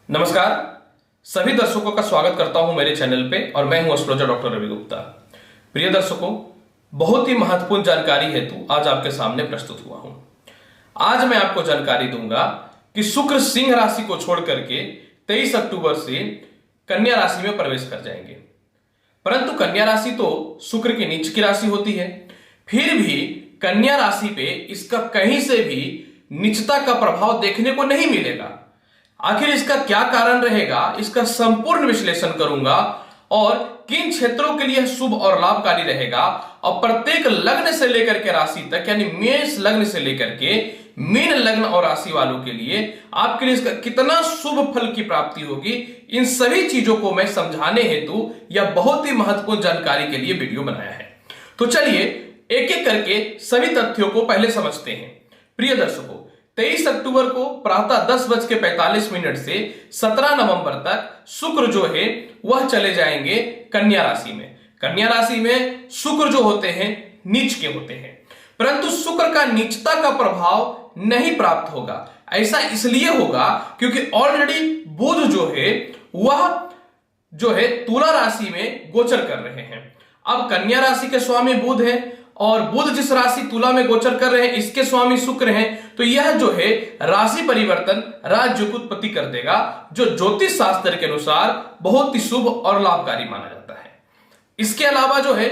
नमस्कार। सभी दर्शकों का स्वागत करता हूं मेरे चैनल पे और मैं हूं एस्ट्रोलॉजर डॉक्टर रवि गुप्ता। प्रिय दर्शकों, बहुत ही महत्वपूर्ण जानकारी हेतु आज आपके सामने प्रस्तुत हुआ हूं। आज मैं आपको जानकारी दूंगा कि शुक्र सिंह राशि को छोड़ करके 23 अक्टूबर से कन्या राशि में प्रवेश कर जाएंगे। परंतु कन्या राशि तो शुक्र की नीच की राशि होती है, फिर भी कन्या राशि पे इसका कहीं से भी नीचता का प्रभाव देखने को नहीं मिलेगा। आखिर इसका क्या कारण रहेगा, इसका संपूर्ण विश्लेषण करूंगा और किन क्षेत्रों के लिए शुभ और लाभकारी रहेगा और प्रत्येक लग्न से लेकर के राशि तक, यानी मेष लग्न से लेकर के मीन लग्न और राशि वालों के लिए आपके लिए इसका कितना शुभ फल की प्राप्ति होगी, इन सभी चीजों को मैं समझाने हेतु यह बहुत ही महत्वपूर्ण जानकारी के लिए वीडियो बनाया है। तो चलिए एक एक करके सभी तथ्यों को पहले समझते हैं। प्रिय दर्शकों, 23 अक्टूबर को प्रातः 10:45 से 17 नवंबर तक शुक्र जो है वह चले जाएंगे कन्या राशि में। कन्या राशि में शुक्र जो होते हैं नीच के होते हैं, परंतु शुक्र का नीचता का प्रभाव नहीं प्राप्त होगा। ऐसा इसलिए होगा क्योंकि ऑलरेडी बुध जो है वह जो है तुला राशि में गोचर कर रहे हैं। अब कन्या राशि के स्वामी बुध है और बुध जिस राशि तुला में गोचर कर रहे हैं इसके स्वामी शुक्र हैं, तो यह जो है राशि परिवर्तन राज्य की उत्पत्ति कर देगा, जो ज्योतिष शास्त्र के अनुसार बहुत ही शुभ और लाभकारी माना जाता है। इसके अलावा जो है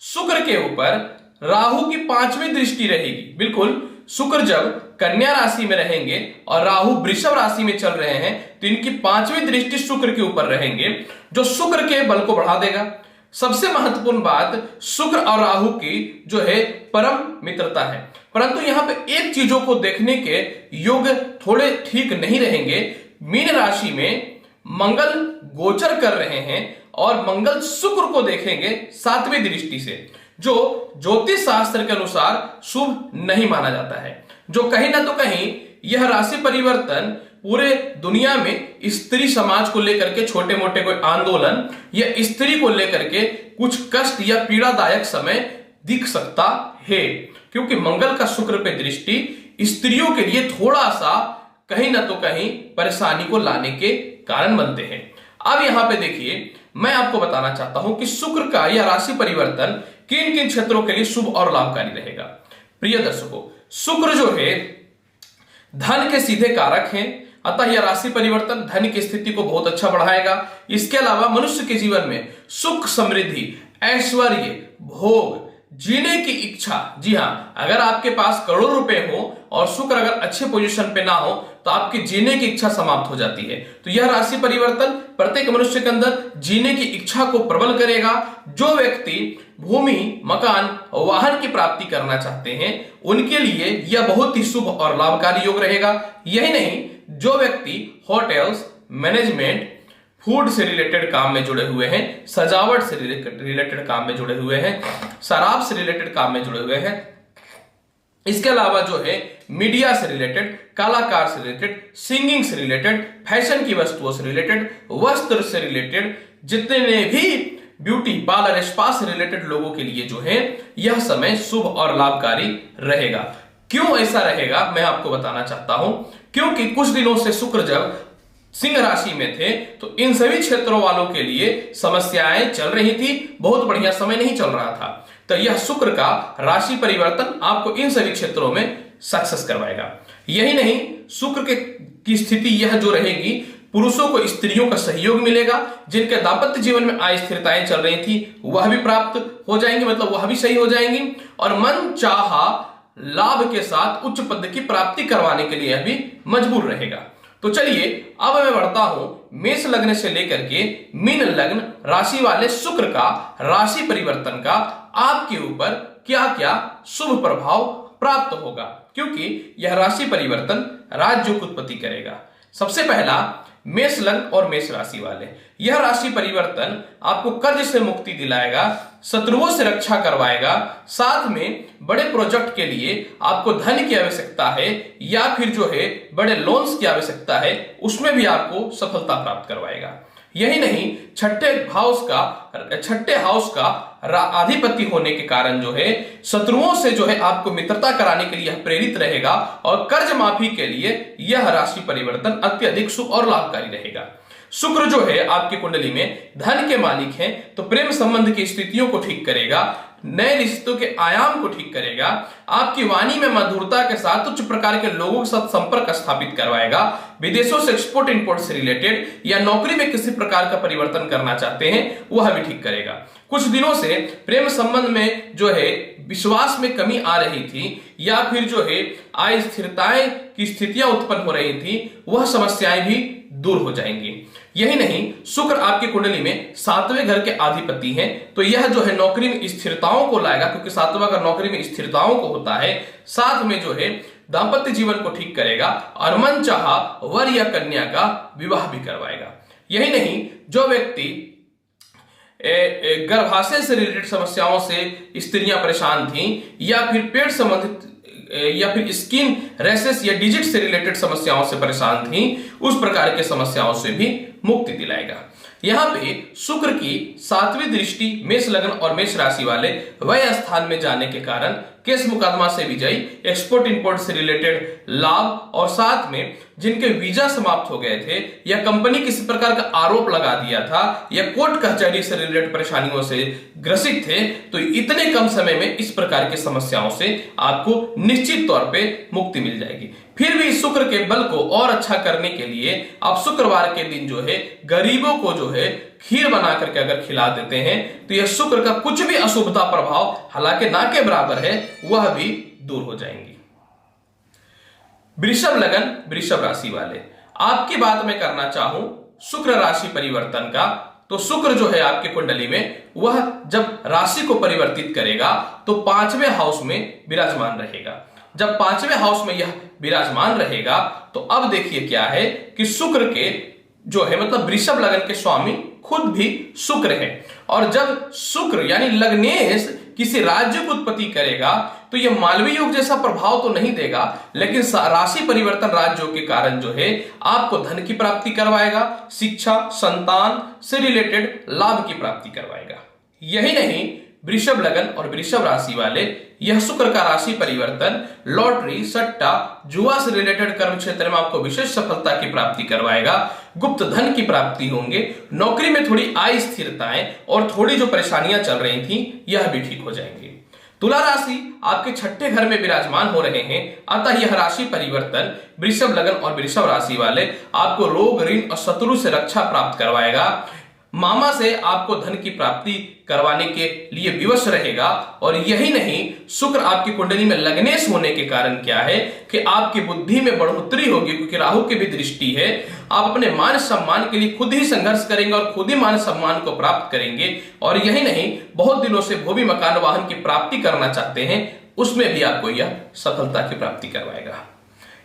शुक्र के ऊपर राहु की 5वीं दृष्टि रहेगी। बिल्कुल, शुक्र जब कन्या राशि में रहेंगे और राहु वृषभ राशि में चल रहे हैं तो इनकी 5वीं दृष्टि शुक्र के ऊपर रहेंगे, जो शुक्र के बल को बढ़ा देगा। सबसे महत्वपूर्ण बात, शुक्र और राहु की जो है परम मित्रता है, परंतु यहां पे एक चीजों को देखने के योग थोड़े ठीक नहीं रहेंगे। मीन राशि में मंगल गोचर कर रहे हैं और मंगल शुक्र को देखेंगे 7वीं दृष्टि से, जो ज्योतिष शास्त्र के अनुसार शुभ नहीं माना जाता है। जो कहीं ना तो कहीं यह राशि परिवर्तन पूरे दुनिया में स्त्री समाज को लेकर के छोटे मोटे कोई आंदोलन या स्त्री को लेकर के कुछ कष्ट या पीड़ादायक समय दिख सकता है, क्योंकि मंगल का शुक्र पे दृष्टि स्त्रियों के लिए थोड़ा सा कहीं ना तो कहीं परेशानी को लाने के कारण बनते हैं। अब यहां पे देखिए, मैं आपको बताना चाहता हूं कि शुक्र का यह राशि परिवर्तन किन किन क्षेत्रों के लिए शुभ और लाभकारी रहेगा। प्रिय दर्शकों, शुक्र जो है धन के सीधे कारक हैं, अतः यह राशि परिवर्तन धन की स्थिति को बहुत अच्छा बढ़ाएगा। इसके अलावा मनुष्य के जीवन में सुख, समृद्धि, ऐश्वर्य, भोग, जीने की इच्छा, जी हां, अगर आपके पास करोड़ों रुपए हो और शुक्र अगर अच्छे पोजीशन पे ना हो तो आपकी जीने की इच्छा समाप्त हो जाती है। तो यह राशि परिवर्तन प्रत्येक मनुष्य के अंदर जीने की इच्छा को प्रबल करेगा। जो व्यक्ति भूमि, मकान, वाहन की प्राप्ति करना चाहते हैं उनके लिए यह बहुत ही शुभ और लाभकारी योग रहेगा। यही नहीं, जो व्यक्ति होटल्स, मैनेजमेंट, फूड से रिलेटेड काम में जुड़े हुए हैं, सजावट से रिलेटेड काम में जुड़े हुए हैं, शराब से रिलेटेड काम में जुड़े हुए हैं, इसके अलावा जो है मीडिया से रिलेटेड, कलाकार से रिलेटेड, सिंगिंग से रिलेटेड, फैशन की वस्तुओं से रिलेटेड, वस्त्र से रिलेटेड, जितने भी ब्यूटी पार्लर, स्पा से रिलेटेड लोगों के लिए जो है यह समय शुभ और लाभकारी रहेगा। क्यों ऐसा रहेगा मैं आपको बताना चाहता हूं, क्योंकि कुछ दिनों से शुक्र जब सिंह राशि में थे तो इन सभी क्षेत्रों वालों के लिए समस्याएं चल रही थी, बहुत बढ़िया समय नहीं चल रहा था। तो यह शुक्र का राशि परिवर्तन आपको इन सभी क्षेत्रों में सक्सेस करवाएगा। यही नहीं, शुक्र की स्थिति यह जो रहेगी, पुरुषों को स्त्रियों का सहयोग मिलेगा, जिनके दाम्पत्य जीवन में अस्थिरताएं चल रही थी वह भी प्राप्त हो जाएंगी, मतलब वह भी सही हो जाएंगी, और मन चाहा लाभ के साथ उच्च पद की प्राप्ति करवाने के लिए भी मजबूर रहेगा। तो चलिए अब मैं बढ़ता हूं मेष लग्न से लेकर के मीन लग्न राशि वाले शुक्र का राशि परिवर्तन का आपके ऊपर क्या क्या शुभ प्रभाव प्राप्त होगा, क्योंकि यह राशि परिवर्तन राज्य की उत्पत्ति करेगा। सबसे पहला, मेष लग्न और मेष राशि वाले, यह राशि परिवर्तन आपको कर्ज से मुक्ति दिलाएगा, शत्रुओं से रक्षा करवाएगा, साथ में बड़े प्रोजेक्ट के लिए आपको धन की आवश्यकता है या फिर जो है बड़े लोन्स की आवश्यकता है, उसमें भी आपको सफलता प्राप्त करवाएगा। यही नहीं, छठे हाउस का अधिपति होने के कारण जो है शत्रुओं से जो है आपको मित्रता कराने के लिए यह प्रेरित रहेगा और कर्ज माफी के लिए यह राशि परिवर्तन अत्यधिक शुभ और लाभकारी रहेगा। शुक्र जो है आपकी कुंडली में धन के मालिक हैं, तो प्रेम संबंध की स्थितियों को ठीक करेगा, नए रिश्तों के आयाम को ठीक करेगा, आपकी वाणी में मधुरता के साथ उच्च प्रकार के लोगों के साथ संपर्क स्थापित करवाएगा, विदेशों से एक्सपोर्ट इंपोर्ट से रिलेटेड या नौकरी में किसी प्रकार का परिवर्तन करना चाहते हैं वह भी ठीक करेगा। कुछ दिनों से प्रेम संबंध में जो है विश्वास में कमी आ रही थी या फिर जो है अस्थिरताएं की स्थितियां उत्पन्न हो रही थी, वह समस्याएं भी दूर हो जाएंगी। यही नहीं, शुक्र आपकी कुंडली में 7वें घर के अधिपति हैं, तो यह जो है नौकरी में स्थिरताओं को लाएगा, क्योंकि 7वां घर नौकरी में स्थिरताओं को होता है। साथ में जो है दाम्पत्य जीवन को ठीक करेगा और मन चाहा वर या कन्या का विवाह भी करवाएगा। यही नहीं, जो व्यक्ति गर्भाशय से रिलेटेड समस्याओं से स्त्रियां परेशान थीं या फिर पेट संबंधित या फिर स्किन रैशेस या डिजिट से रिलेटेड समस्याओं से परेशान थी, उस प्रकार के समस्याओं से भी मुक्ति दिलाएगा। यहाँ पे शुक्र की 7वीं दृष्टि मेष लग्न और मेष राशि वाले वह स्थान में जाने के कारण केस मुकदमा से विजयी, एक्सपोर्ट इंपोर्ट से रिलेटेड लाभ और साथ में जिनके वीजा समाप्त हो गए थे या कंपनी किसी प्रकार का आरोप लगा दिया था या कोर्ट कचहरी से रिलेटेड परेशानियों से ग्रसित थे, तो इतने कम समय में इस प्रकार की समस्याओं से आपको निश्चित तौर पे मुक्ति मिल जाएगी। फिर भी शुक्र के बल को और अच्छा करने के लिए आप शुक्रवार के दिन जो है गरीबों को जो है खीर बना करके अगर खिला देते हैं तो यह शुक्र का कुछ भी अशुभता प्रभाव, हालांकि ना के बराबर है, वह भी दूर हो जाएंगी। वृषभ लगन वृषभ राशि वाले, आपकी बात मैं करना चाहूं शुक्र राशि परिवर्तन का, तो शुक्र जो है आपकी कुंडली में वह जब राशि को परिवर्तित करेगा तो 5वें हाउस में विराजमान रहेगा। जब 5वें हाउस में यह विराजमान रहेगा तो अब देखिए क्या है कि शुक्र के जो है मतलब वृषभ लगन के स्वामी खुद भी शुक्र है, और जब शुक्र यानी लग्नेश किसी राज्य को उत्पत्ति करेगा तो यह मालवीय योग जैसा प्रभाव तो नहीं देगा, लेकिन राशि परिवर्तन राज्यों के कारण जो है आपको धन की प्राप्ति करवाएगा, शिक्षा संतान से रिलेटेड लाभ की प्राप्ति करवाएगा। यही नहीं, वृषभ लगन और वृषभ राशि वाले यह शुक्र का राशि परिवर्तन लॉटरी, सट्टा, जुआ से रिलेटेड कर्म क्षेत्र में आपको विशेष सफलता की प्राप्ति करवाएगा, गुप्त धन की प्राप्ति होंगे, नौकरी में थोड़ी अस्थिरताएं और थोड़ी जो परेशानियां चल रही थी यह भी ठीक हो जाएंगी। तुला राशि आपके 6ठे घर में विराजमान हो रहे हैं, अतः यह राशि परिवर्तन वृषभ लगन और वृषभ राशि वाले आपको रोग, ऋण और शत्रु से रक्षा प्राप्त करवाएगा। मामा से आपको धन की प्राप्ति करवाने के लिए विवश रहेगा। और यही नहीं, शुक्र आपकी कुंडली में लग्नेश होने के कारण क्या है कि आपकी बुद्धि में बढ़ोतरी होगी, क्योंकि राहु की भी दृष्टि है। आप अपने मान सम्मान के लिए खुद ही संघर्ष करेंगे और खुद ही मान सम्मान को प्राप्त करेंगे। और यही नहीं, बहुत दिनों से भूमि मकान वाहन की प्राप्ति करना चाहते हैं, उसमें भी आपको यह सफलता की प्राप्ति करवाएगा।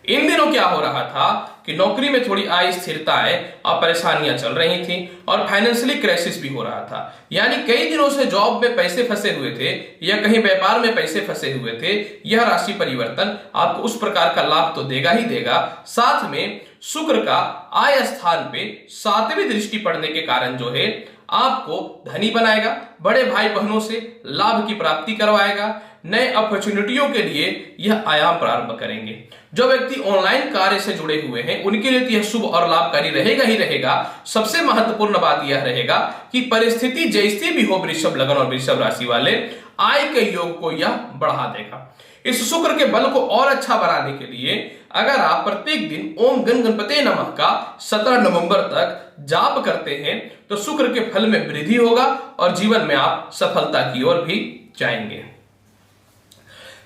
इन दिनों क्या हो रहा था कि नौकरी में थोड़ी अस्थिरताएं और परेशानियां चल रही थी और फाइनेंशियली क्राइसिस भी हो रहा था, यानी कई दिनों से जॉब में पैसे फंसे हुए थे या कहीं व्यापार में पैसे फंसे हुए थे। यह राशि परिवर्तन आपको उस प्रकार का लाभ तो देगा ही देगा, साथ में शुक्र का आय स्थान पे 7वीं दृष्टि पड़ने के कारण जो है आपको धनी बनाएगा, बड़े भाई बहनों से लाभ की प्राप्ति करवाएगा, नए अपॉर्चुनिटियों के लिए यह आयाम प्रारंभ करेंगे। जो व्यक्ति ऑनलाइन कार्य से जुड़े हुए हैं उनके लिए तो यह शुभ और लाभकारी रहेगा ही रहेगा। सबसे महत्वपूर्ण बात यह रहेगा कि परिस्थिति जैसी भी हो वृषभ लगन और वृषभ राशि वाले, आय के योग को यह बढ़ा देगा। इस शुक्र के बल को और अच्छा बनाने के लिए अगर आप प्रत्येक दिन ओम गण गणपते नमः का 17 नवंबर तक जाप करते हैं तो शुक्र के फल में वृद्धि होगा और जीवन में आप सफलता की ओर भी जाएंगे।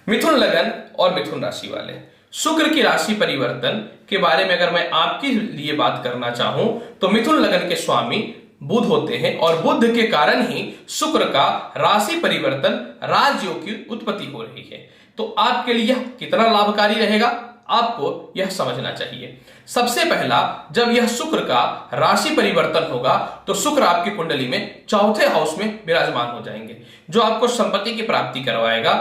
मिथुन लगन और मिथुन राशि वाले, शुक्र की राशि परिवर्तन के बारे में अगर मैं आपके लिए बात करना चाहूं तो मिथुन लगन के स्वामी बुध होते हैं और बुध के कारण ही शुक्र का राशि परिवर्तन राजयोग की उत्पत्ति हो रही है। तो आपके लिए यह कितना लाभकारी रहेगा आपको यह समझना चाहिए। सबसे पहला, जब यह शुक्र का राशि परिवर्तन होगा तो शुक्र आपकी कुंडली में 4थे हाउस में विराजमान हो जाएंगे, जो आपको संपत्ति की प्राप्ति करवाएगा,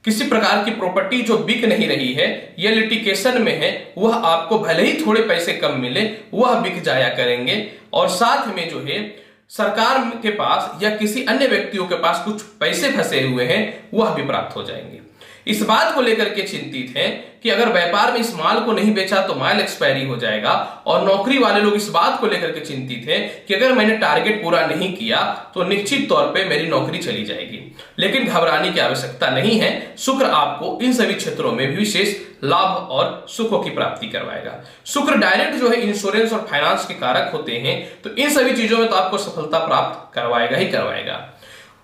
किसी प्रकार की प्रॉपर्टी जो बिक नहीं रही है या लिटिगेशन में है, वह आपको भले ही थोड़े पैसे कम मिले वह बिक जाया करेंगे। और साथ में जो है सरकार के पास या किसी अन्य व्यक्तियों के पास कुछ पैसे फंसे हुए हैं वह भी प्राप्त हो जाएंगे। इस बात को लेकर के चिंतित हैं कि अगर व्यापार में इस माल को नहीं बेचा तो माल एक्सपायरी हो जाएगा। और नौकरी वाले लोग इस बात को लेकर के चिंतित हैं कि अगर मैंने टारगेट पूरा नहीं किया तो निश्चित तौर पे मेरी नौकरी चली जाएगी। लेकिन घबराने की आवश्यकता नहीं है, शुक्र आपको इन सभी क्षेत्रों में भी विशेष लाभ और सुखों की प्राप्ति करवाएगा। शुक्र डायरेक्ट जो है इंश्योरेंस और फाइनेंस के कारक होते हैं, तो इन सभी चीजों में तो आपको सफलता प्राप्त करवाएगा ही करवाएगा।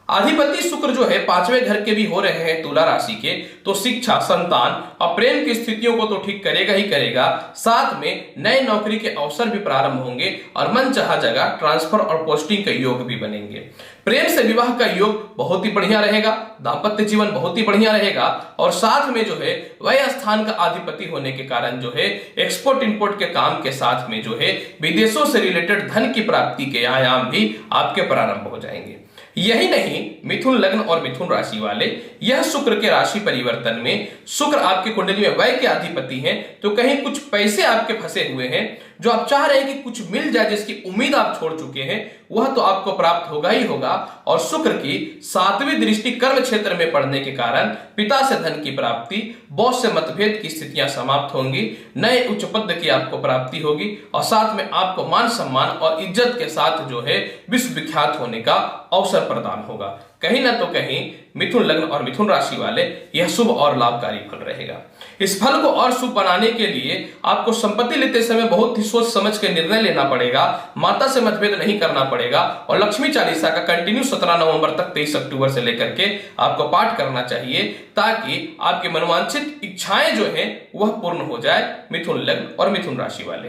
अधिपति शुक्र जो है 5वें घर के भी हो रहे हैं तुला राशि के, तो शिक्षा, संतान और प्रेम की स्थितियों को तो ठीक करेगा ही करेगा। साथ में नए नौकरी के अवसर भी प्रारंभ होंगे और मनचाहा जगह ट्रांसफर और पोस्टिंग के योग भी बनेंगे। प्रेम से विवाह का योग बहुत ही बढ़िया रहेगा, दाम्पत्य जीवन बहुत ही बढ़िया रहेगा। और साथ में जो है वह स्थान का अधिपति होने के कारण जो है एक्सपोर्ट इंपोर्ट के काम के साथ में जो है विदेशों से रिलेटेड धन की प्राप्ति के आयाम भी आपके प्रारंभ हो जाएंगे। यही नहीं, मिथुन लग्न और मिथुन राशि वाले यह शुक्र के राशि परिवर्तन में, शुक्र आपकी कुंडली में व्यय के अधिपति हैं, तो कहीं कुछ पैसे आपके फंसे हुए हैं जो आप चाह रहे हैं कि कुछ मिल जाए, जिसकी उम्मीद आप छोड़ चुके हैं, वह तो आपको प्राप्त होगा ही होगा। और शुक्र की 7वीं दृष्टि कर्म क्षेत्र में पड़ने के कारण पिता से धन की प्राप्ति, बॉस से मतभेद की स्थितियां समाप्त होंगी, नए उच्च पद की आपको प्राप्ति होगी और साथ में आपको मान सम्मान और इज्जत के साथ जो है विश्व विख्यात होने का अवसर प्रदान होगा। कहीं ना तो कहीं मिथुन लग्न और मिथुन राशि वाले यह शुभ और लाभकारी फल रहेगा। इस फल को और शुभ बनाने के लिए आपको संपत्ति लेते समय बहुत ही सोच समझ के निर्णय लेना पड़ेगा, माता से मतभेद नहीं करना पड़ेगा और लक्ष्मी चालीसा का कंटिन्यू 17 नवंबर तक 23 अक्टूबर से लेकर के आपको पाठ करना चाहिए, ताकि आपकी मनवांछित इच्छाएं जो है वह पूर्ण हो जाए। मिथुन लग्न और मिथुन राशि वाले।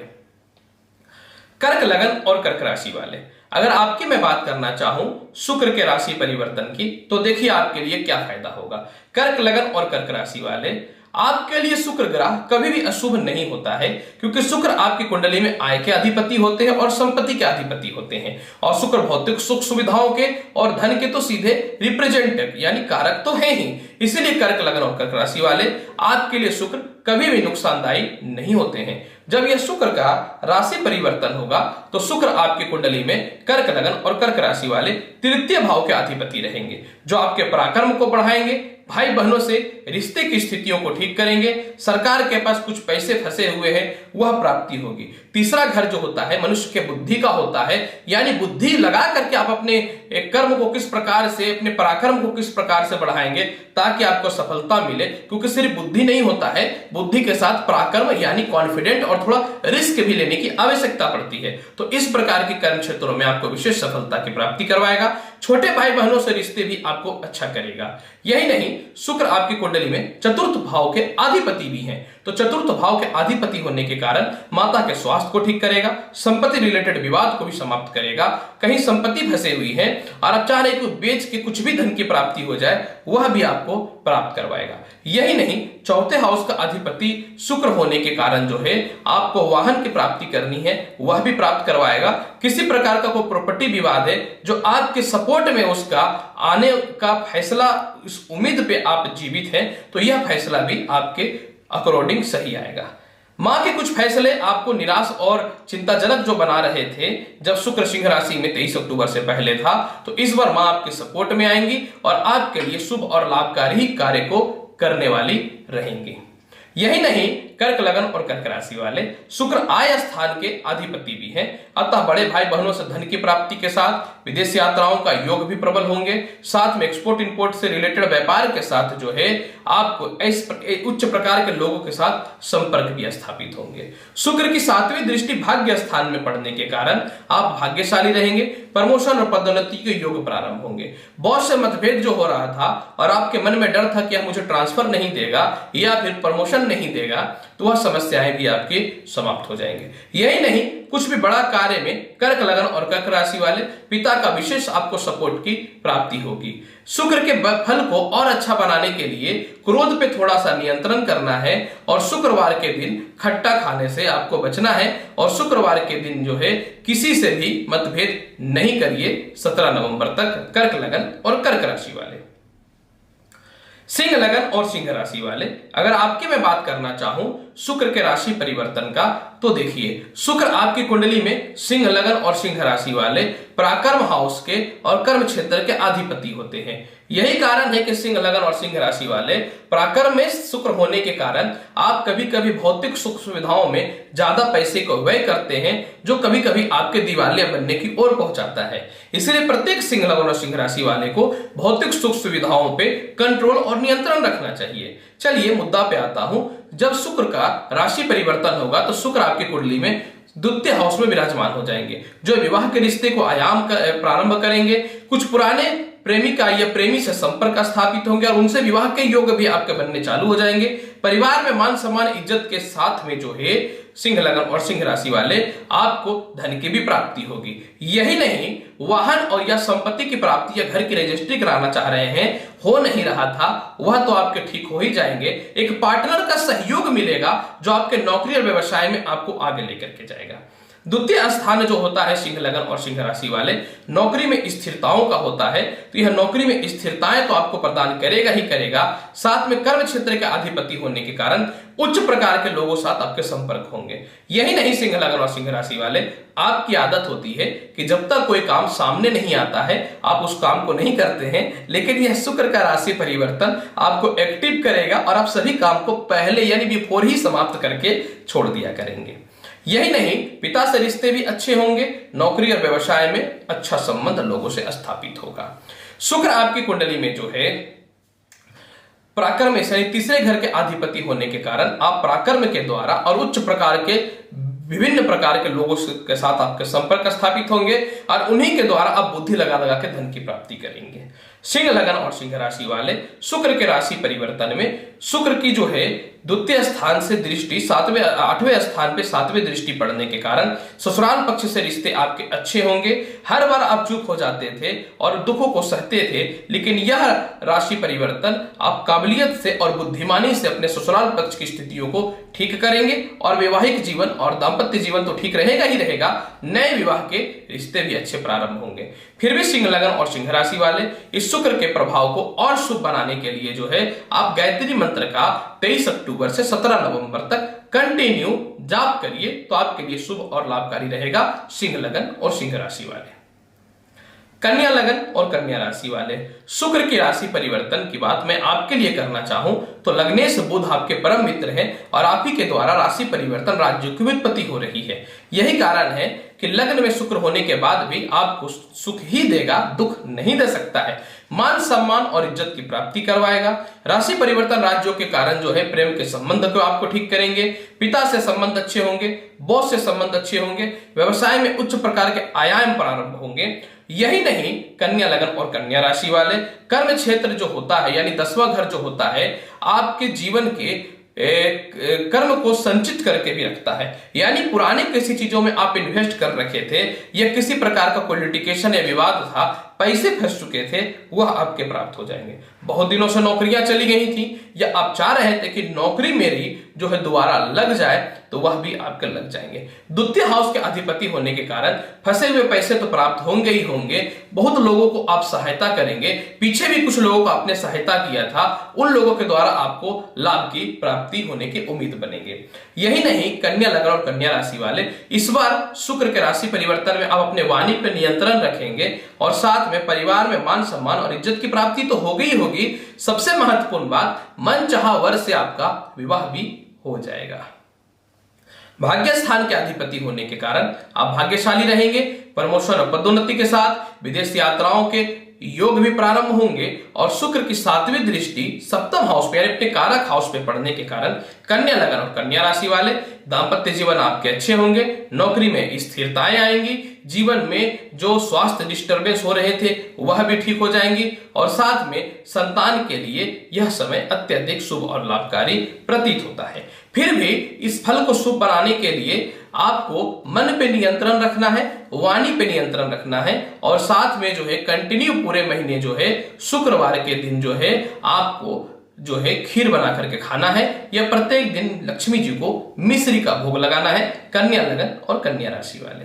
कर्क लगन और कर्क राशि वाले, अगर आपकी मैं बात करना चाहूं शुक्र के राशि परिवर्तन की, तो देखिए आपके लिए क्या फायदा होगा। कर्क लगन और कर्क राशि वाले, आपके लिए शुक्र ग्रह कभी भी अशुभ नहीं होता है, क्योंकि शुक्र आपकी कुंडली में आय के अधिपति होते हैं और संपत्ति के अधिपति होते हैं। और शुक्र भौतिक सुख सुविधाओं के और धन के तो सीधे रिप्रेजेंटेटिव यानी कारक तो है ही। इसीलिए कर्क लगन और कर्क राशि वाले आपके लिए शुक्र कभी भी नुकसानदायी नहीं होते हैं। जब यह शुक्र का राशि परिवर्तन होगा तो शुक्र आपकी कुंडली में कर्क लगन और कर्क राशि वाले तृतीय भाव के अधिपति रहेंगे, जो आपके पराक्रम को बढ़ाएंगे, भाई बहनों से रिश्ते की स्थितियों को ठीक करेंगे, सरकार के पास कुछ पैसे फंसे हुए हैं वह प्राप्ति होगी। तीसरा घर जो होता है मनुष्य के बुद्धि का होता है, यानी बुद्धि लगा करके आप अपने कर्म को किस प्रकार से, अपने पराक्रम को किस प्रकार से बढ़ाएंगे ताकि आपको सफलता मिले। क्योंकि सिर्फ बुद्धि नहीं होता है, बुद्धि के साथ पराक्रम यानी कॉन्फिडेंट और थोड़ा रिस्क भी लेने की आवश्यकता पड़ती है। तो इस प्रकार के कर्म क्षेत्रों में आपको विशेष सफलता की प्राप्ति करवाएगा। छोटे भाई बहनों से रिश्ते भी आपको अच्छा करेगा। यही नहीं, शुक्र आपकी कुंडली में चतुर्थ भाव के अधिपति भी हैं, तो चतुर्थ भाव के अधिपति होने के कारण माता के स्वास्थ्य को ठीक करेगा, संपत्ति रिलेटेड विवाद को भी समाप्त करेगा। कहीं संपत्ति फंसे हुई है और आप चाह रहे हैं कि बेच के कुछ भी धन की प्राप्ति हो जाए, वह भी आपको प्राप्त करवाएगा। यही नहीं, चौथे हाउस का अधिपति शुक्र होने के कारण जो है आपको वाहन की प्राप्ति करनी है वह भी प्राप्त करवाएगा। किसी प्रकार का कोई प्रॉपर्टी विवाद है जो आपके सपोर्ट में उसका आने का फैसला, इस उम्मीद पे आप जीवित हैं, तो यह फैसला भी आपके अकॉर्डिंग सही आएगा। मां के कुछ फैसले आपको निराश और चिंताजनक जो बना रहे थे जब शुक्र सिंह राशि में 23 अक्टूबर से पहले था, तो इस बार मां आपके सपोर्ट में आएंगी और आपके लिए शुभ और लाभकारी कार्य को करने वाली रहेंगी। यही नहीं, कर्क लगन और कर्क राशि वाले शुक्र आय स्थान के अधिपति भी हैं, अतः बड़े भाई बहनों से धन की प्राप्ति के साथ विदेश यात्राओं का योग भी प्रबल होंगे। साथ में एक्सपोर्ट इंपोर्ट से रिलेटेड व्यापार के साथ जो है आपको उच्च प्रकार के लोगों के साथ संपर्क भी स्थापित होंगे। शुक्र की 7वीं दृष्टि भाग्य स्थान में पड़ने के कारण आप भाग्यशाली रहेंगे। प्रमोशन और पदोन्नति के योग प्रारंभ होंगे। बॉस से मतभेद जो हो रहा था और आपके मन में डर था कि मुझे ट्रांसफर नहीं देगा या फिर प्रमोशन नहीं देगा, तो वह समस्याएं भी आपकी समाप्त हो जाएंगे। यही नहीं, कुछ भी बड़ा कार्य में कर्क लगन और कर्क राशि वाले पिता का विशेष आपको सपोर्ट की प्राप्ति होगी। शुक्र के फल को और अच्छा बनाने के लिए क्रोध पे थोड़ा सा नियंत्रण करना है और शुक्रवार के दिन खट्टा खाने से आपको बचना है। और शुक्रवार के दिन जो है किसी से भी मतभेद नहीं करिए 17 नवंबर तक, कर्क लगन और कर्क राशि वाले। सिंह लगन और सिंह राशि वाले, अगर आपकी मैं बात करना चाहूं शुक्र के राशि परिवर्तन का, तो देखिए शुक्र आपकी कुंडली में सिंह लगन और सिंह राशि वाले पराक्रम हाउस के और कर्म क्षेत्र के अधिपति होते हैं। यही कारण है कि सिंह लगन और सिंह राशि वाले पराक्रम में शुक्र होने के कारण आप कभी कभी भौतिक सुख सुविधाओं में ज्यादा पैसे को व्यय करते हैं, जो कभी कभी आपके दिवालिया बनने की ओर पहुंचाता है। इसलिए प्रत्येक सिंह लगन और सिंह राशि वाले को भौतिक सुख सुविधाओं पे कंट्रोल और नियंत्रण रखना चाहिए। चलिए मुद्दा पे आता हूं। जब शुक्र का राशि परिवर्तन होगा तो शुक्र आपकी कुंडली में द्वितीय हाउस में विराजमान हो जाएंगे, जो विवाह के रिश्ते को आयाम प्रारंभ करेंगे। कुछ पुराने प्रेमिका या प्रेमी से संपर्क स्थापित होंगे और उनसे विवाह के योग भी आपके बनने चालू हो जाएंगे। परिवार में मान सम्मान इज्जत के साथ में जो है सिंह लगन और सिंह राशि वाले आपको धन की भी प्राप्ति होगी। यही नहीं, वाहन और या संपत्ति की प्राप्ति या घर की रजिस्ट्री कराना चाह रहे हैं, हो नहीं रहा था, वह तो आपके ठीक हो ही जाएंगे। एक पार्टनर का सहयोग मिलेगा जो आपके नौकरी और व्यवसाय में आपको आगे लेकर के जाएगा। द्वितीय स्थान जो होता है सिंह लगन और सिंह राशि वाले नौकरी में स्थिरताओं का होता है, तो यह नौकरी में स्थिरताएं तो आपको प्रदान करेगा ही करेगा। साथ में कर्म क्षेत्र के अधिपति होने के कारण उच्च प्रकार के लोगों साथ आपके संपर्क होंगे। यही नहीं, सिंह लगन और सिंह राशि वाले आपकी आदत होती है कि जब तक कोई काम सामने नहीं आता है आप उस काम को नहीं करते हैं, लेकिन यह शुक्र का राशि परिवर्तन आपको एक्टिव करेगा और आप सभी काम को पहले यानी बिफोर ही समाप्त करके छोड़ दिया करेंगे। यही नहीं, पिता से रिश्ते भी अच्छे होंगे, नौकरी और व्यवसाय में अच्छा संबंध लोगों से स्थापित होगा। शुक्र आपकी कुंडली में जो है पराक्रम यानी तीसरे घर के अधिपति होने के कारण आप पराक्रम के द्वारा और उच्च प्रकार के विभिन्न प्रकार के लोगों के साथ आपके संपर्क स्थापित होंगे और उन्हीं के द्वारा आप बुद्धि लगा लगा के धन की प्राप्ति करेंगे। सिंह लगन और सिंह राशि वाले शुक्र के राशि परिवर्तन में शुक्र की जो है द्वितीय स्थान से दृष्टि 8वें स्थान पे 7वें दृष्टि पड़ने के कारण ससुराल पक्ष से रिश्ते आपके अच्छे होंगे। हर बार आप चुप हो जाते थे और दुखों को सहते थे, लेकिन यह राशि परिवर्तन आप काबिलियत से और बुद्धिमानी से अपने ससुराल पक्ष की स्थितियों को ठीक करेंगे और वैवाहिक जीवन और दाम्पत्य जीवन तो ठीक रहेगा ही रहेगा, नए विवाह के रिश्ते भी अच्छे प्रारंभ होंगे। फिर भी सिंह लगन और सिंह राशि वाले इस शुक्र के प्रभाव को और शुभ बनाने के लिए जो है आप गायत्री मंत्र का 23 अक्टूबर से 17 नवंबर तक कंटिन्यू जाप करिए, तो आपके लिए शुभ और लाभकारी रहेगा सिंह लगन और सिंह राशि वाले। कन्या लगन और कन्या राशि वाले शुक्र की राशि परिवर्तन की बात मैं आपके लिए करना चाहूं तो लग्नेश बुध आपके परम मित्र हैं और आप ही के द्वारा राशि परिवर्तन राज्यों की उत्पत्ति हो रही है। यही कारण है कि लग्न में शुक्र होने के बाद भी आपको सुख ही देगा, दुख नहीं दे सकता है। मान सम्मान और इज्जत की प्राप्ति करवाएगा। राशि परिवर्तन राज्यों के कारण जो है प्रेम के संबंध को आपको ठीक करेंगे, पिता से संबंध अच्छे होंगे, बॉस से संबंध अच्छे होंगे, व्यवसाय में उच्च प्रकार के आयाम प्रारंभ होंगे। यही नहीं, कन्या लगन और कन्या राशि वाले कर्म क्षेत्र जो होता है यानी 10वां घर जो होता है आपके जीवन के कर्म को संचित करके भी रखता है। यानी पुराने किसी चीजों में आप इन्वेस्ट कर रखे थे या किसी प्रकार का कोई लिटिगेशन या विवाद था, पैसे फंस चुके थे, वह आपके प्राप्त हो जाएंगे। बहुत दिनों से नौकरियां चली गई थी या आप चाह रहे थे कि नौकरी मेरी जो है दोबारा लग जाए, तो वह भी आपके लग जाएंगे। द्वितीय हाउस के अधिपति होने के कारण फंसे हुए पैसे तो प्राप्त होंगे ही होंगे। बहुत लोगों को आप सहायता करेंगे, पीछे भी कुछ लोगों को आपने सहायता किया था, उन लोगों के द्वारा आपको लाभ की प्राप्ति होने की उम्मीद बनेंगे। यही नहीं, कन्या लगन और कन्या राशि वाले इस बार शुक्र के राशि परिवर्तन में आप अपने वाणी पर नियंत्रण रखेंगे और साथ में परिवार में मान सम्मान और इज्जत की प्राप्ति तो होगी ही होगी। सबसे महत्वपूर्ण बात, मनचाहा वर से आपका विवाह भी हो जाएगा। भाग्य स्थान के अधिपति होने के कारण आप भाग्यशाली रहेंगे। प्रमोशन और पदोन्नति के साथ विदेश यात्राओं के योग भी प्रारंभ होंगे और शुक्र की 7वीं दृष्टि 7वें हाउस पे यानी अपने कारक हाउस पे पड़ने के कारण कन्या लगन और कन्या राशि वाले दांपत्य जीवन आपके अच्छे होंगे, नौकरी में स्थिरताएं आएंगी, जीवन में जो स्वास्थ्य डिस्टर्बेंस हो रहे थे वह भी ठीक हो जाएंगी और साथ में संतान के लिए यह समय अत्यधिक शुभ और लाभकारी प्रतीत होता है। फिर भी इस फल को शुभ बनाने के लिए आपको मन पे नियंत्रण रखना है, वाणी पे नियंत्रण रखना है और साथ में जो है कंटिन्यू पूरे महीने जो है शुक्रवार के दिन जो है आपको जो है खीर बना करके खाना है या प्रत्येक दिन लक्ष्मी जी को मिश्री का भोग लगाना है। कन्या लगन और कन्या राशि वाले।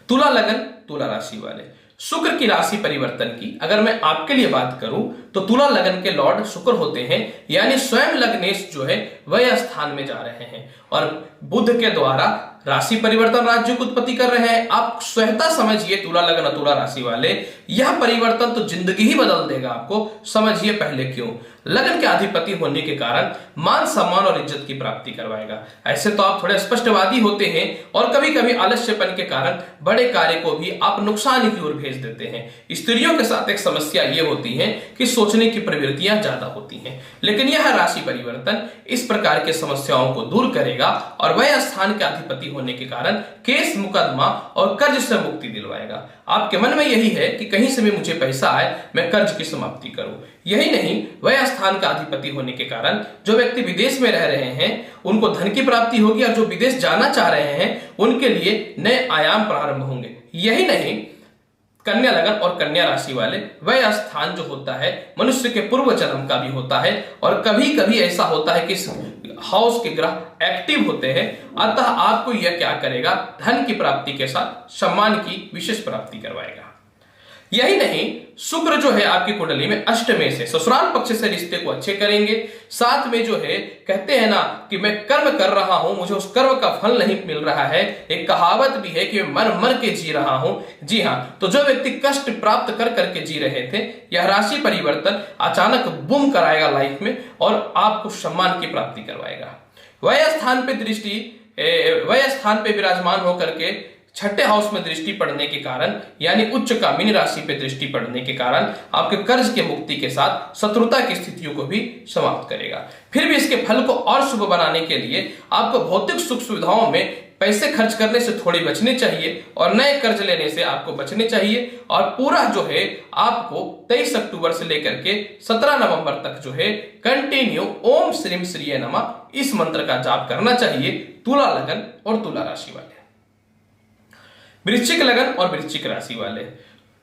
तुला लगन तुला राशि वाले शुक्र की राशि परिवर्तन की अगर मैं आपके लिए बात करूं तो तुला लगन के लॉर्ड शुक्र होते हैं, यानी स्वयं लग्नेश जो है वह स्थान में जा रहे हैं और बुध के द्वारा राशि परिवर्तन राज्य की उत्पत्ति कर रहे हैं। आप स्वयता समझिए तुला लगन तुला राशि वाले, यह परिवर्तन तो जिंदगी ही बदल देगा आपको। समझिए पहले क्यों। लगन के अधिपति होने के कारण मान सम्मान और इज्जत की प्राप्ति करवाएगा। ऐसे तो आप थोड़े स्पष्टवादी होते हैं और कभी कभी आलस्यपन के कारण बड़े कार्य को भी आप नुकसान की ओर भेज देते हैं। स्त्रियों के साथ एक समस्या ये होती है कि सोचने की प्रवृत्तियां ज्यादा होती हैं, लेकिन यह राशि परिवर्तन इस प्रकार के समस्याओं को दूर करेगा और वह स्थान के अधिपति होने के कारण केस मुकदमा और कर्ज से मुक्ति दिलवाएगा। आपके मन में यही है कि कहीं से भी मुझे पैसा आए, मैं कर्ज की समाप्ति करूं। यही नहीं, वह स्थान का अधिपति होने के कारण जो व्यक्ति विदेश में रह रहे हैं उनको धन की प्राप्ति होगी और जो विदेश जाना चाह रहे हैं उनके लिए नए आयाम प्रारंभ होंगे। यही नहीं, कन्या लगन और कन्या राशि वाले, वह स्थान जो होता है मनुष्य के पूर्व जन्म का भी होता है और कभी कभी ऐसा होता है कि हाउस के ग्रह एक्टिव होते हैं, अतः आपको यह क्या करेगा, धन की प्राप्ति के साथ सम्मान की विशेष प्राप्ति करवाएगा। यही नहीं, शुक्र जो है आपकी कुंडली में अष्टमें से ससुराल पक्ष से रिश्ते को अच्छे करेंगे। साथ में जो है कहते हैं ना कि मैं कर्म कर रहा हूं, मुझे उस कर्म का फल नहीं मिल रहा है। एक कहावत भी है कि मैं मर मर के जी रहा हूं। जी हां, तो जो व्यक्ति कष्ट प्राप्त कर करके जी रहे थे, यह राशि परिवर्तन अचानक बूम कराएगा लाइफ में और आपको सम्मान की प्राप्ति करवाएगा। वह स्थान पे विराजमान होकर के छठे हाउस में दृष्टि पड़ने के कारण, यानी उच्च का मीन राशि पे दृष्टि पड़ने के कारण आपके कर्ज के मुक्ति के साथ शत्रुता की स्थितियों को भी समाप्त करेगा। फिर भी इसके फल को और शुभ बनाने के लिए आपको भौतिक सुख सुविधाओं में पैसे खर्च करने से थोड़ी बचने चाहिए और नए कर्ज लेने से आपको बचने चाहिए। और पूरा जो है आपको 23 अक्टूबर से लेकर के 17 नवंबर तक जो है कंटिन्यू ओम श्रीम श्रीये नमः इस मंत्र का जाप करना चाहिए तुला लगन और तुला राशि वाले। वृश्चिक लगन और वृश्चिक राशि वाले,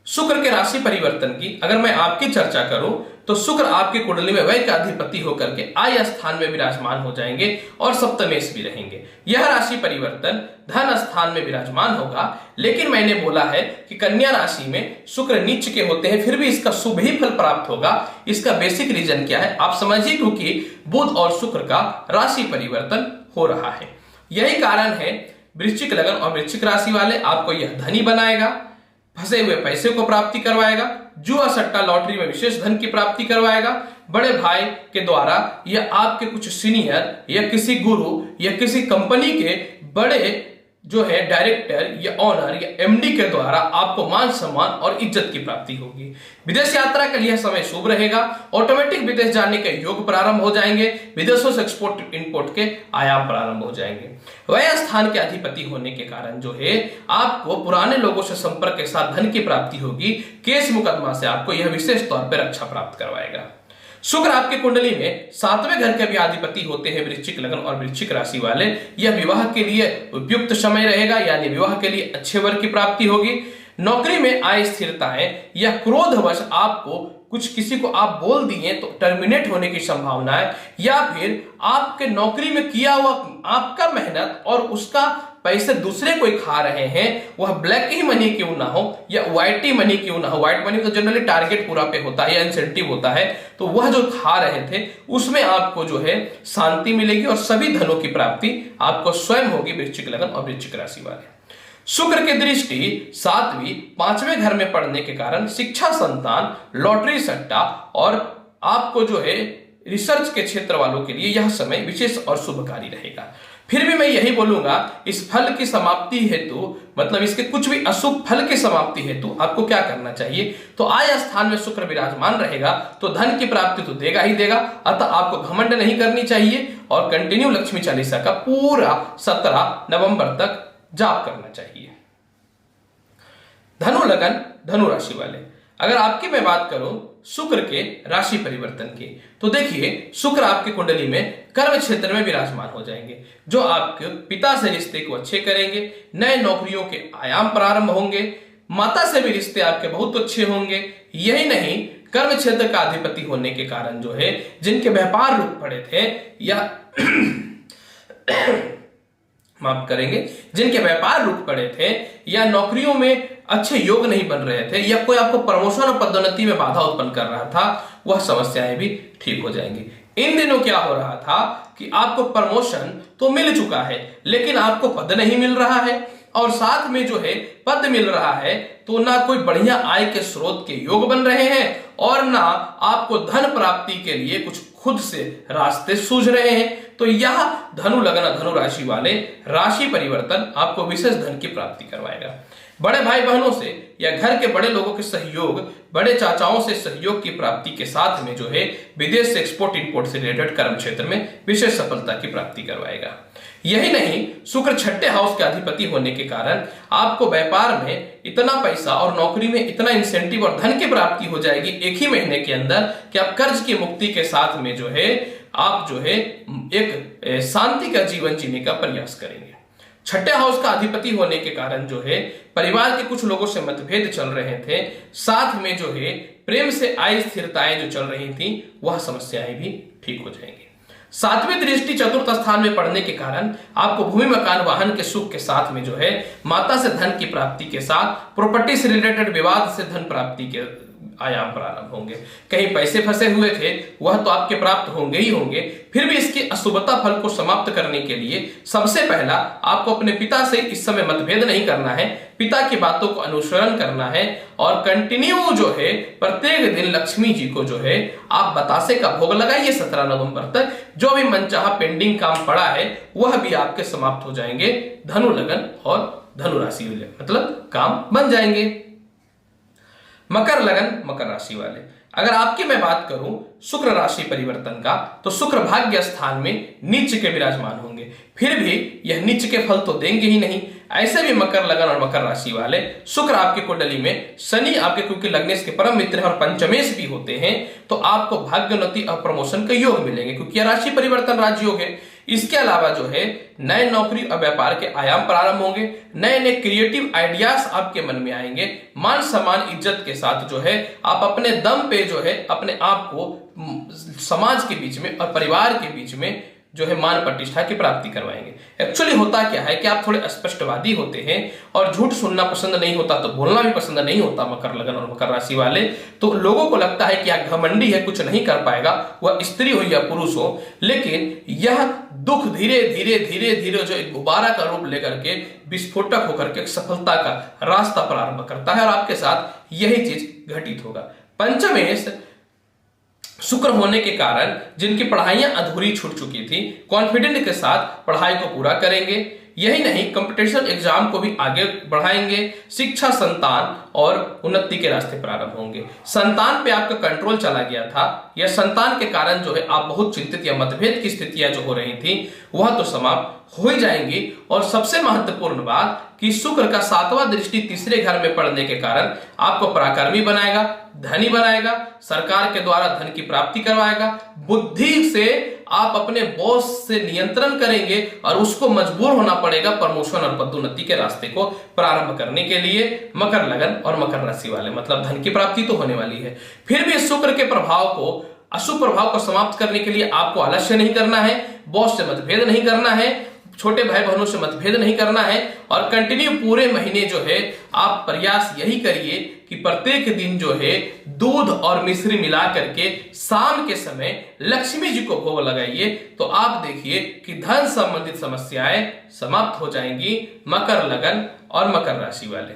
शुक्र के राशि परिवर्तन की अगर मैं आपकी चर्चा करूं तो शुक्र आपके कुंडली में वह का अधिपति होकर के आय स्थान में विराजमान हो जाएंगे और सप्तमेश भी रहेंगे। यह राशि परिवर्तन धन स्थान में विराजमान होगा, लेकिन मैंने बोला है कि कन्या राशि में शुक्र नीच के होते हैं, फिर भी इसका शुभ ही फल प्राप्त होगा। इसका बेसिक रीजन क्या है आप समझिए, क्योंकि बुध और शुक्र का राशि परिवर्तन हो रहा है। यही कारण है वृश्चिक लगन और वृश्चिक राशि वाले, आपको यह धनी बनाएगा, फंसे हुए पैसे को प्राप्ति करवाएगा, जुआ सट्टा लॉटरी में विशेष धन की प्राप्ति करवाएगा। बड़े भाई के द्वारा या आपके कुछ सीनियर या किसी गुरु या किसी कंपनी के बड़े जो है डायरेक्टर या ऑनर या एमडी के द्वारा आपको मान सम्मान और इज्जत की प्राप्ति होगी। विदेश यात्रा के लिए समय शुभ रहेगा। ऑटोमेटिक विदेश जाने के योग प्रारंभ हो जाएंगे। विदेशों से एक्सपोर्ट इंपोर्ट के आयाम प्रारंभ हो जाएंगे। वह स्थान के अधिपति होने के कारण जो है आपको पुराने लोगों से संपर्क के साथ धन की प्राप्ति होगी। केस मुकदमा से आपको यह विशेष तौर पर रक्षा प्राप्त करवाएगा। शुक्र आपके कुंडली में 7वें घर के भी अधिपति होते हैं वृश्चिक लगन और वृश्चिक राशि वाले। यह विवाह के लिए उपयुक्त समय रहेगा, यानी विवाह के लिए अच्छे वर की प्राप्ति होगी। नौकरी में आय स्थिरताएं या क्रोधवश आपको कुछ किसी को आप बोल दिए तो टर्मिनेट होने की संभावना है, या फिर आपके नौकरी में किया हुआ आपका मेहनत और उसका पैसे दूसरे कोई खा रहे हैं, वह ब्लैक ही मनी क्यों ना हो या व्हाइट ही मनी क्यों ना हो। व्हाइट मनी तो जनरली टारगेट पूरा पे होता है या इंसेंटिव होता है, तो वह जो खा रहे थे उसमें आपको जो है शांति मिलेगी और सभी धनों की प्राप्ति आपको स्वयं होगी वृश्चिक लगन और वृश्चिक राशि वाले। शुक्र की दृष्टि 7वीं 5वें घर में पड़ने के कारण शिक्षा, संतान, लॉटरी सट्टा और आपको जो है रिसर्च के क्षेत्र वालों के लिए यह समय विशेष और शुभकारी रहेगा। फिर भी मैं यही बोलूंगा, इस फल की समाप्ति हेतु मतलब इसके कुछ भी अशुभ फल की समाप्ति हेतु आपको क्या करना चाहिए, तो आय स्थान में शुक्र विराजमान रहेगा तो धन की प्राप्ति तो देगा ही देगा, अतः आपको घमंड नहीं करनी चाहिए और कंटिन्यू लक्ष्मी चालीसा का पूरा 17 नवंबर तक जाप करना चाहिए। धनु लगन धनु राशि वाले, अगर आपकी मैं बात करूं शुक्र के राशि परिवर्तन की, तो देखिए शुक्र आपकी कुंडली में कर्म क्षेत्र में विराजमान हो जाएंगे, जो आपके पिता से रिश्ते को अच्छे करेंगे। नए नौकरियों के आयाम प्रारंभ होंगे। माता से भी रिश्ते आपके बहुत अच्छे होंगे। यही नहीं, कर्म क्षेत्र का अधिपति होने के कारण जो है जिनके व्यापार रुक पड़े थे या माफ करेंगे, जिनके व्यापार रुक पड़े थे या नौकरियों में अच्छे योग नहीं बन रहे थे या कोई आपको प्रमोशन और पदोन्नति में बाधा उत्पन्न कर रहा था, वह समस्याएं भी ठीक हो जाएंगी। इन दिनों क्या हो रहा था कि आपको प्रमोशन तो मिल चुका है लेकिन आपको पद नहीं मिल रहा है, और साथ में जो है पद मिल रहा है तो ना कोई बढ़िया आय के स्रोत के योग बन रहे हैं और ना आपको धन प्राप्ति के लिए कुछ खुद से रास्ते सूझ रहे हैं। तो यह धनु लगन धनु राशि वाले राशि परिवर्तन आपको विशेष धन की प्राप्ति करवाएगा। बड़े भाई बहनों से या घर के बड़े लोगों के सहयोग, बड़े चाचाओं से सहयोग की प्राप्ति के साथ में जो है विदेश से एक्सपोर्ट इंपोर्ट से रिलेटेड कर्म क्षेत्र में विशेष सफलता की प्राप्ति करवाएगा। यही नहीं, शुक्र छठे हाउस के अधिपति होने के कारण आपको व्यापार में इतना पैसा और नौकरी में इतना इंसेंटिव और धन की प्राप्ति हो जाएगी एक ही महीने के अंदर कि आप कर्ज की मुक्ति के साथ में जो है आप जो है एक शांति का जीवन जीने का प्रयास करेंगे। छठे हाउस का अधिपति होने के कारण जो है परिवार के कुछ लोगों से मतभेद चल रहे थे, साथ में जो है प्रेम से आई स्थिरताएं जो चल रही थी वह समस्याएं भी ठीक हो जाएंगी। सातवीं दृष्टि चतुर्थ स्थान में पड़ने के कारण आपको भूमि मकान वाहन के सुख के साथ में जो है माता से धन की प्राप्ति के साथ प्रॉपर्टी से रिलेटेड विवाद से धन प्राप्ति के आयाम प्रारंभ होंगे। कहीं पैसे फंसे हुए थे वह तो आपके प्राप्त होंगे ही होंगे, फिर भी इसके अशुभता फल को समाप्त करने के लिए सबसे पहला आपको अपने पिता से इस समय मतभेद नहीं करना है, पिता की बातों को अनुसरण करना है और कंटिन्यू जो है प्रत्येक दिन लक्ष्मी जी को जो है आप बतासे का भोग लगाइए 17 नवंबर तक। जो भी मनचाहा पेंडिंग काम पड़ा है वह भी आपके समाप्त हो जाएंगे। धनु लगन और धनु राशि वाले मतलब काम बन जाएंगे। मकर लगन मकर राशि वाले, अगर आपकी मैं बात करूं शुक्र राशि परिवर्तन का, तो शुक्र भाग्य स्थान में नीच के विराजमान होंगे, फिर भी यह नीच के फल तो देंगे ही नहीं। ऐसे भी मकर लगन और मकर राशि वाले शुक्र आपकी कुंडली में, शनि आपके क्योंकि लग्नेश के परम मित्र और पंचमेश भी होते हैं, तो आपको भाग्योन्नति और प्रमोशन के योग मिलेंगे क्योंकि यह राशि परिवर्तन राजयोग है। इसके अलावा जो है नए नौकरी और व्यापार के आयाम प्रारंभ होंगे, नए नए क्रिएटिव आइडियाज आपके मन में आएंगे, मान सम्मान इज्जत के साथ जो है आप अपने दम पे जो है अपने आप को समाज के बीच में और परिवार के बीच में जो है मान प्रतिष्ठा की प्राप्ति करवाएंगे। एक्चुअली होता क्या है कि आप थोड़े स्पष्टवादी होते हैं और झूठ सुनना पसंद नहीं होता तो बोलना भी पसंद नहीं होता मकर लगन और मकर राशि वाले। तो लोगों को लगता है कि यह घमंडी है, कुछ नहीं कर पाएगा, वह स्त्री हो या पुरुष हो, लेकिन यह दुख धीरे धीरे धीरे धीरे जो एक गुब्बारा का रूप लेकर के विस्फोटक होकर के सफलता का रास्ता प्रारंभ करता है और आपके साथ यही चीज घटित होगा। पंचमेश शुक्र होने के कारण जिनकी पढ़ाइयां अधूरी छूट चुकी थी, कॉन्फिडेंट के साथ पढ़ाई को पूरा करेंगे। यही नहीं, कंपटीशन एग्जाम को भी आगे बढ़ाएंगे। शिक्षा, संतान और उन्नति के रास्ते प्रारंभ होंगे। संतान पे आपका कंट्रोल चला गया था या संतान के कारण जो है आप बहुत चिंतित या मतभेद की स्थितियां जो हो रही थी वह तो समाप्त हो ही जाएंगी। और सबसे महत्वपूर्ण बात कि शुक्र का 7वां दृष्टि तीसरे घर में पड़ने के कारण आपको पराक्रमी बनाएगा, धनी बनाएगा, सरकार के द्वारा धन की प्राप्ति करवाएगा। बुद्धि से आप अपने बॉस से नियंत्रण करेंगे और उसको मजबूर होना पड़ेगा प्रमोशन और पदोन्नति के रास्ते को प्रारंभ करने के लिए। मकर लगन और मकर राशि वाले मतलब धन की प्राप्ति तो होने वाली है, फिर भी शुक्र के प्रभाव को, अशुभ प्रभाव को समाप्त करने के लिए आपको आलस्य नहीं करना है, बॉस से मतभेद नहीं करना है, छोटे भाई बहनों से मतभेद नहीं करना है और कंटिन्यू पूरे महीने जो है आप प्रयास यही करिए कि प्रत्येक दिन जो है दूध और मिश्री मिला करके शाम के समय लक्ष्मी जी को भोग लगाइए, तो आप देखिए कि धन संबंधित समस्याएं समाप्त हो जाएंगी। मकर लगन और मकर राशि वाले।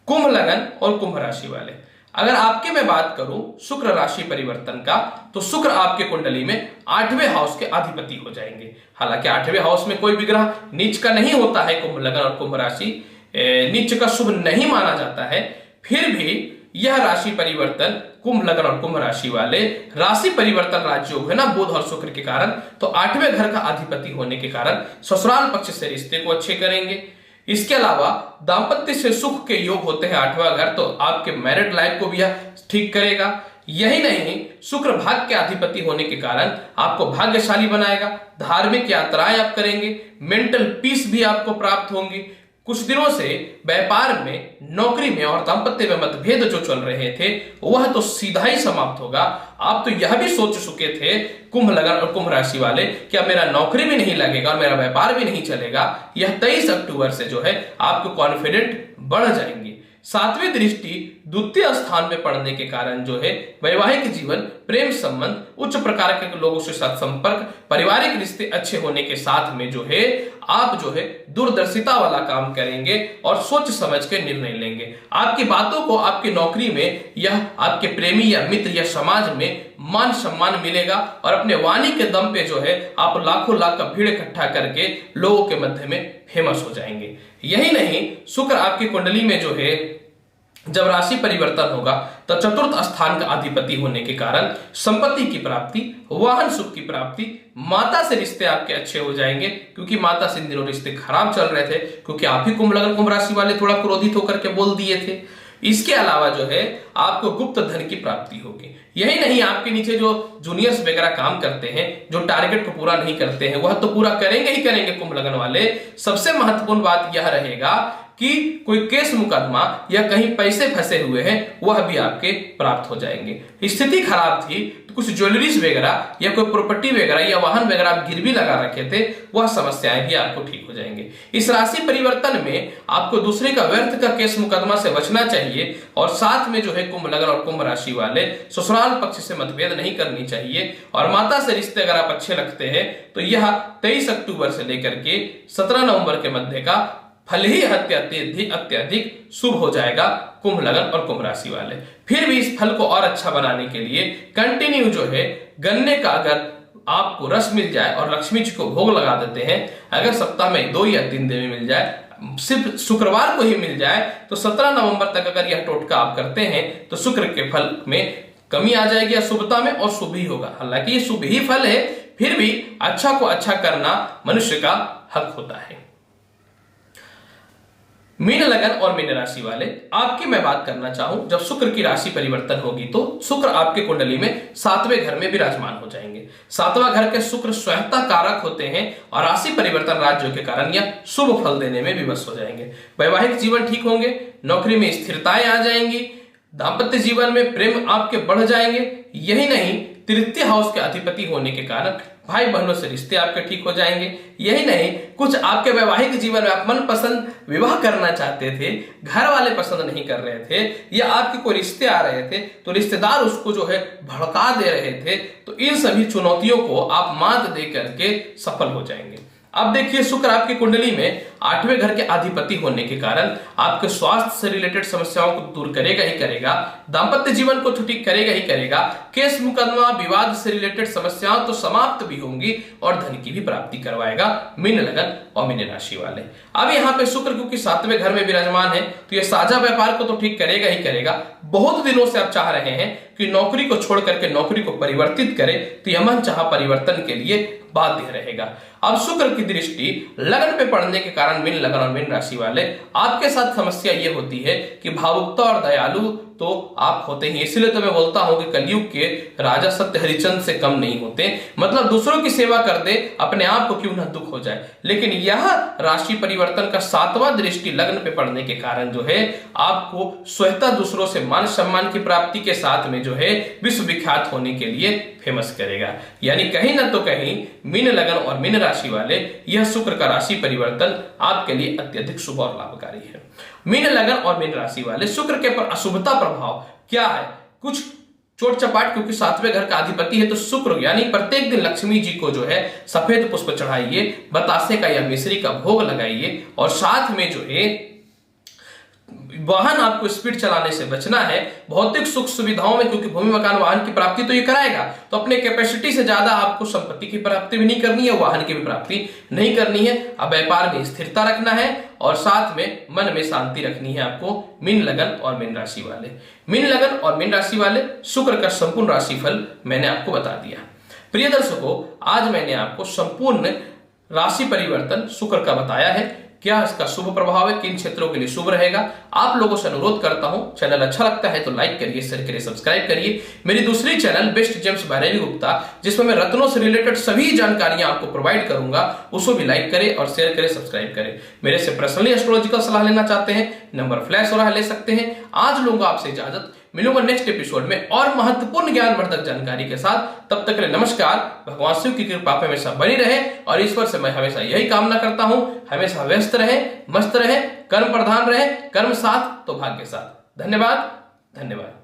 कुंभ लगन और कुंभ राशि वाले, अगर आपके मैं बात करूं शुक्र राशि परिवर्तन का, तो शुक्र आपके कुंडली में 8वें हाउस के अधिपति हो जाएंगे। हालांकि 8वें हाउस में कोई भी ग्रह नीच का नहीं होता है, कुंभ लगन और कुंभ राशि नीच का शुभ नहीं माना जाता है, फिर भी यह राशि परिवर्तन कुंभ लगन और कुंभ राशि वाले राशि परिवर्तन राजयोग है ना बुध और शुक्र के कारण, तो 8वें घर का अधिपति होने के कारण ससुराल पक्ष से रिश्ते को अच्छे करेंगे। इसके अलावा दाम्पत्य से सुख के योग होते हैं 8वां घर, तो आपके मैरिड लाइफ को भी यह ठीक करेगा। यही नहीं, शुक्र भाग्य के अधिपति होने के कारण आपको भाग्यशाली बनाएगा, धार्मिक यात्राएं आप करेंगे, मेंटल पीस भी आपको प्राप्त होंगी, कुछ दिनों से व्यापार में, नौकरी में और दाम्पत्य में मतभेद जो चल रहे थे वह तो सीधा ही समाप्त होगा। आप तो यह भी सोच चुके थे कुंभ लगन और कुंभ राशि वाले कि अब मेरा नौकरी भी नहीं लगेगा और मेरा व्यापार भी नहीं चलेगा। यह 23 अक्टूबर से जो है आपको कॉन्फिडेंट बढ़ जाएंगे। सातवीं दृष्टि द्वितीय स्थान में पड़ने के कारण जो है वैवाहिक जीवन, प्रेम संबंध, उच्च प्रकार के लोगों के साथ संपर्क, पारिवारिक रिश्ते अच्छे होने के साथ में जो है आप जो है दूरदर्शिता वाला काम करेंगे और सोच समझ के निर्णय लेंगे। आपकी बातों को आपकी नौकरी में यह आपके प्रेमी या मित्र या समाज में मान सम्मान मिलेगा और अपने वाणी के दम पे जो है आप लाखों लाख का भीड़ इकट्ठा करके लोगों के मध्य में फेमस हो जाएंगे। यही नहीं, शुक्र आपकी कुंडली में जो है जब राशि परिवर्तन होगा तो चतुर्थ स्थान का अधिपति होने के कारण संपत्ति की प्राप्ति, वाहन सुख की प्राप्ति, माता से रिश्ते आपके अच्छे हो जाएंगे क्योंकि माता से इन दिनों रिश्ते खराब चल रहे थे क्योंकि आप ही कुंभ लगन कुंभ राशि वाले थोड़ा क्रोधित होकर के बोल दिए थे। इसके अलावा जो है आपको गुप्त धन की प्राप्ति होगी। यही नहीं, आपके नीचे जो जूनियर्स वगैरह काम करते हैं, जो टारगेट को पूरा नहीं करते हैं, वह तो पूरा करेंगे ही करेंगे कुंभ लगन वाले। सबसे महत्वपूर्ण बात यह रहेगा कि कोई केस मुकदमा या कहीं पैसे फंसे हुए हैं वह भी आपके प्राप्त हो जाएंगे। स्थिति खराब थी तो कुछ ज्वेलरीज वगैरह या कोई प्रॉपर्टी वगैरह या वाहन वगैरह आप गिरवी लगा रखे थे, वह समस्याएं भी आपको ठीक हो जाएंगे। इस राशि परिवर्तन में आपको दूसरे का व्यर्थ का केस मुकदमा से बचना चाहिए और साथ में जो है कुंभ लगन और कुंभ राशि वाले ससुराल पक्ष से मतभेद नहीं करनी चाहिए और माता से रिश्ते अगर आप अच्छे रखते हैं तो यह 23 अक्टूबर से लेकर के 17 नवंबर के मध्य का फल ही अत्यधिक शुभ हो जाएगा कुंभ लगन और कुंभ राशि वाले। फिर भी इस फल को और अच्छा बनाने के लिए कंटिन्यू जो है गन्ने का अगर आपको रस मिल जाए और लक्ष्मी जी को भोग लगा देते हैं, अगर सप्ताह में 2 या 3 दिन में मिल जाए, सिर्फ शुक्रवार को ही मिल जाए तो 17 नवंबर तक अगर यह टोटका आप करते हैं तो शुक्र के फल में कमी आ जाएगी अशुभता में और शुभ ही होगा। हालांकि ये शुभ ही फल है, फिर भी अच्छा को अच्छा करना मनुष्य का हक होता है। मीन लगन और मीन राशि वाले आपकी मैं बात करना चाहूं, जब शुक्र की राशि परिवर्तन होगी तो शुक्र आपके कुंडली में 7वें घर में विराजमान हो जाएंगे। 7वां घर के शुक्र स्वयंता कारक होते हैं और राशि परिवर्तन राज्यों के कारण यह शुभ फल देने में विवश हो जाएंगे। वैवाहिक जीवन ठीक होंगे, नौकरी में स्थिरताएं आ जाएंगी, दाम्पत्य जीवन में प्रेम आपके बढ़ जाएंगे। यही नहीं, तृतीय हाउस के अधिपति होने के कारण भाई बहनों से रिश्ते आपके ठीक हो जाएंगे। यही नहीं, कुछ आपके वैवाहिक जीवन में आप मनपसंद विवाह करना चाहते थे, घर वाले पसंद नहीं कर रहे थे या आपके कोई रिश्ते आ रहे थे तो रिश्तेदार उसको जो है भड़का दे रहे थे, तो इन सभी चुनौतियों को आप मात दे करके सफल हो जाएंगे। अब देखिए, शुक्र आपकी कुंडली में 8वें घर के अधिपति होने के कारण आपके स्वास्थ्य से रिलेटेड समस्याओं को दूर करेगा ही करेगा, दाम्पत्य जीवन को ठीक करेगा ही करेगा, केस मुकदमा विवाद से रिलेटेड समस्याएं तो समाप्त भी होंगी और धन की भी प्राप्ति करवाएगा मीन लगन और मीन राशि वाले। अब यहाँ पे शुक्र क्योंकि 7वें घर में विराजमान है तो ये साझा व्यापार को तो ठीक करेगा ही करेगा। बहुत दिनों से आप चाह रहे हैं कि नौकरी को छोड़ करके नौकरी को परिवर्तित करें तो यह मनचाहा परिवर्तन के लिए बाध्य रहेगा। अब शुक्र की दृष्टि लगन पे पड़ने के कारण मीन लगन और मीन राशि वाले आपके साथ समस्या ये होती है कि भावुकता और दयालु तो आप होते ही, इसलिए तो मैं बोलता हूं कि कलयुग के राजा सत्य हरिचंद से कम नहीं होते। मतलब दूसरों की सेवा कर दे, अपने आप को क्यों ना दुख हो जाए। लेकिन यह राशि परिवर्तन का 7वां दृष्टि लग्न पे पड़ने के कारण जो है आपको स्वतः दूसरों से मान सम्मान की प्राप्ति के साथ में जो है विश्व विख्यात होने के लिए फेमस करेगा। यानी कहीं ना तो कहीं मीन लगन और मीन राशि वाले यह शुक्र का राशि परिवर्तन आपके लिए अत्यधिक शुभ और लाभकारी है। मीन लगन और मीन राशि वाले शुक्र के पर अशुभता प्रभाव क्या है? कुछ चोट चपाट, क्योंकि 7वें घर का अधिपति है तो शुक्र, यानी प्रत्येक दिन लक्ष्मी जी को जो है सफेद पुष्प चढ़ाइए, बतासे का या मिश्री का भोग लगाइए और साथ में जो है वाहन आपको स्पीड चलाने से बचना है। भौतिक सुख सुविधाओं में, क्योंकि भूमि मकान वाहन की प्राप्ति तो ये कराएगा, तो अपने कैपेसिटी से ज्यादा आपको संपत्ति की प्राप्ति भी नहीं करनी है, वाहन की भी प्राप्ति नहीं करनी है। अब व्यापार में स्थिरता रखना है और साथ में मन में शांति रखनी है आपको मीन लगन और मीन राशि वाले। मीन लगन और मीन राशि वाले शुक्र का संपूर्ण राशिफल मैंने आपको बता दिया। प्रिय दर्शकों, आज मैंने आपको संपूर्ण राशि परिवर्तन शुक्र का बताया है। क्या इसका शुभ प्रभाव है, किन क्षेत्रों के लिए शुभ रहेगा। आप लोगों से अनुरोध करता हूं, चैनल अच्छा लगता है तो लाइक करिए, शेयर करिए, सब्सक्राइब करिए। मेरी दूसरी channel best gems by Ravi Gupta, जिसमें मैं रत्नों से रिलेटेड सभी जानकारियां आपको प्रोवाइड करूंगा, उसको भी लाइक करें और शेयर करें, सब्सक्राइब करें। मेरे से पर्सनली एस्ट्रोलॉजिकल सलाह लेना चाहते हैं, नंबर फ्लैश हो रहा है, ले सकते हैं। आज लूंगा आपसे इजाजत, मिलूंगा नेक्स्ट एपिसोड में और महत्वपूर्ण ज्ञानवर्धक जानकारी के साथ। तब तक के लिए नमस्कार। भगवान शिव की कृपा पे हमेशा बनी रहे और ईश्वर से मैं हमेशा यही कामना करता हूं, हमेशा व्यस्त रहे, मस्त रहे, कर्म प्रधान रहे, कर्म साथ तो भाग्य साथ। धन्यवाद, धन्यवाद।